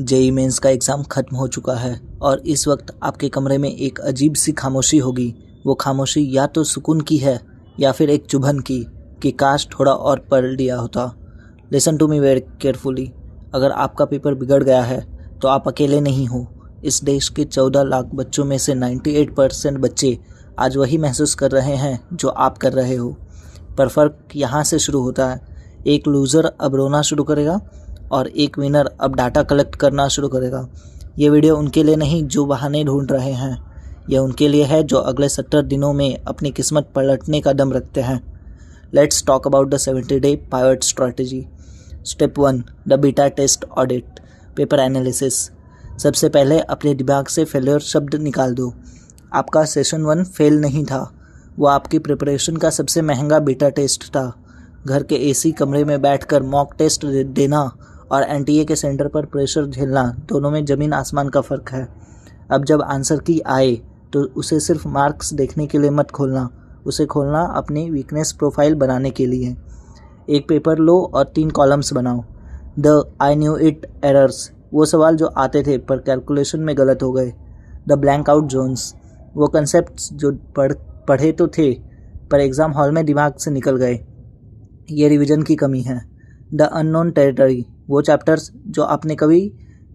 JEE mains का exam ख़त्म हो चुका है और इस वक्त आपके कमरे में एक अजीब सी खामोशी होगी। वो खामोशी या तो सुकून की है या फिर एक चुभन की कि काश थोड़ा और पढ़ लिया होता। Listen to me very carefully. अगर आपका पेपर बिगड़ गया है तो आप अकेले नहीं हो। इस देश के 14 लाख बच्चों में से 98% बच्चे आज वही महसूस कर रहे हैं जो आप कर रहे हो। पर फ़र्क यहाँ से शुरू होता है। एक लूज़र अब रोना शुरू करेगा और एक विनर अब डाटा कलेक्ट करना शुरू करेगा। ये वीडियो उनके लिए नहीं जो बहाने ढूंढ रहे हैं, यह उनके लिए है जो अगले 70 दिनों में अपनी किस्मत पलटने का दम रखते हैं। Let's talk about the 70-day pivot strategy. Step 1, the beta test audit. Paper analysis. सबसे पहले अपने दिमाग से फेलियर शब्द निकाल दो। आपका सेशन 1 फेल नहीं था, वो आपकी प्रिपरेशन का सबसे महंगा बीटा टेस्ट था। घर के एसी कमरे में बैठकर मॉक टेस्ट देना और एनटीए के सेंटर पर प्रेशर झेलना, दोनों में ज़मीन आसमान का फ़र्क है। अब जब आंसर की आए तो उसे सिर्फ मार्क्स देखने के लिए मत खोलना, उसे खोलना अपनी वीकनेस प्रोफाइल बनाने के लिए। एक पेपर लो और 3 कॉलम्स बनाओ। The I knew it errors, वो सवाल जो आते थे पर कैलकुलेशन में गलत हो गए। द ब्लैंक आउट जोन्स, वो कंसेप्ट्स जो पढ़े तो थे पर एग्ज़ाम हॉल में दिमाग से निकल गए, ये रिवीजन की कमी है। द अननोन टेरिटरी, वो चैप्टर्स जो आपने कभी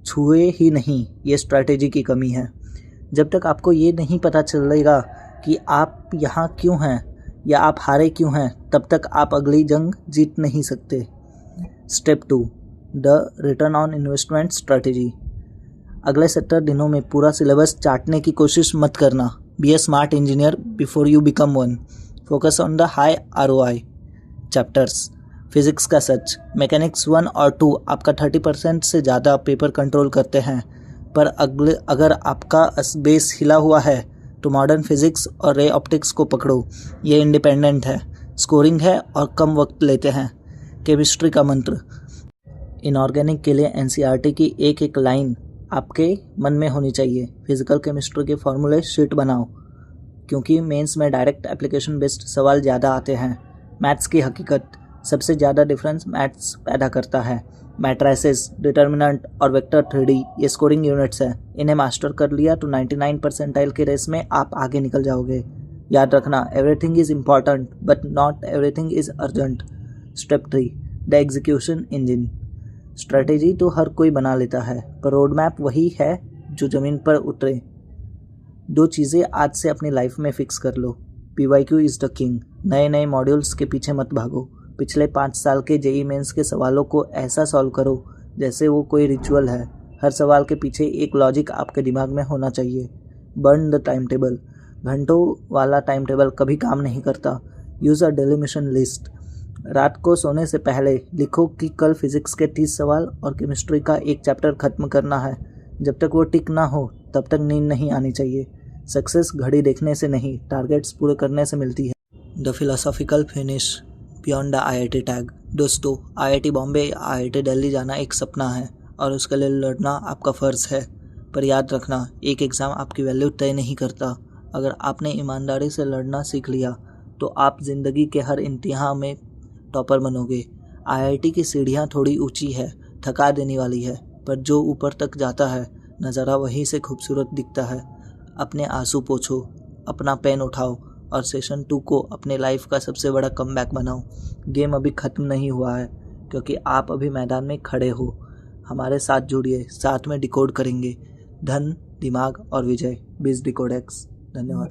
छुए ही नहीं, ये स्ट्रैटेजी की कमी है। जब तक आपको ये नहीं पता चलेगा कि आप यहाँ क्यों हैं या आप हारे क्यों हैं, तब तक आप अगली जंग जीत नहीं सकते। Step 2, the return on investment strategy. अगले 70 दिनों में पूरा सिलेबस चाटने की कोशिश मत करना। Be a smart engineer before you become one. Focus on the high ROI chapters. Physics का सच, मैकेनिक्स 1 और 2 आपका 30% से ज़्यादा पेपर कंट्रोल करते हैं, पर अगर आपका बेस हिला हुआ है तो मॉडर्न फिज़िक्स और रे ऑप्टिक्स को पकड़ो। ये इंडिपेंडेंट है, स्कोरिंग है और कम वक्त लेते हैं। केमिस्ट्री का मंत्र। इनऑर्गेनिक के लिए NCERT की एक एक लाइन आपके मन में होनी चाहिए। फिजिकल केमिस्ट्री के फॉर्मूले शीट बनाओ, क्योंकि मेंस में डायरेक्ट एप्लीकेशन बेस्ड सवाल ज़्यादा आते हैं। मैथ्स की हकीकत, सबसे ज़्यादा डिफरेंस मैथ्स पैदा करता है। मैट्राइसेस, डिटर्मिनेंट और वेक्टर 3D ये स्कोरिंग यूनिट्स हैं। इन्हें मास्टर कर लिया तो 99 परसेंटाइल के रेस में आप आगे निकल जाओगे। याद रखना, everything is important but not everything is urgent. Step 3, the execution engine. Strategy तो हर कोई बना लेता है, पर रोड मैप वही है जो ज़मीन पर उतरे। 2 चीज़ें आज से अपनी लाइफ में फ़िक्स कर लो। PYQ is the king. नए मॉड्यूल्स के पीछे मत भागो। पिछले 5 साल के जेई मेंस के सवालों को ऐसा सॉल्व करो जैसे वो कोई रिचुअल है। हर सवाल के पीछे एक लॉजिक आपके दिमाग में होना चाहिए। Burn the time table. घंटों वाला टाइम टेबल कभी काम नहीं करता। यूज़ अ डेली मिशन लिस्ट। रात को सोने से पहले लिखो कि कल फिज़िक्स के 30 सवाल और केमिस्ट्री का एक चैप्टर ख़त्म करना है। जब तक वो टिक ना हो तब तक नींद नहीं आनी चाहिए। सक्सेस घड़ी देखने से नहीं, टारगेट्स पूरे करने से मिलती है। The philosophical finish beyond the IIT tag. दोस्तों, IIT बॉम्बे या IIT दिल्ली जाना एक सपना है और उसके लिए लड़ना आपका फ़र्ज़ है। पर याद रखना, एक एग्ज़ाम आपकी वैल्यू तय नहीं करता। अगर आपने ईमानदारी से लड़ना सीख लिया तो आप ज़िंदगी के हर इम्तिहान में टॉपर बनोगे। IIT की सीढ़ियाँ थोड़ी ऊंची है, थका देने वाली है, पर जो ऊपर तक जाता है नज़ारा वहीं से खूबसूरत दिखता है। अपने आंसू पोंछो, अपना पेन उठाओ और सेशन 2 को अपने लाइफ का सबसे बड़ा कमबैक बनाओ। गेम अभी ख़त्म नहीं हुआ है, क्योंकि आप अभी मैदान में खड़े हो। हमारे साथ जुड़िए, साथ में डिकोड करेंगे धन, दिमाग और विजय। BIZ Decode X। धन्यवाद।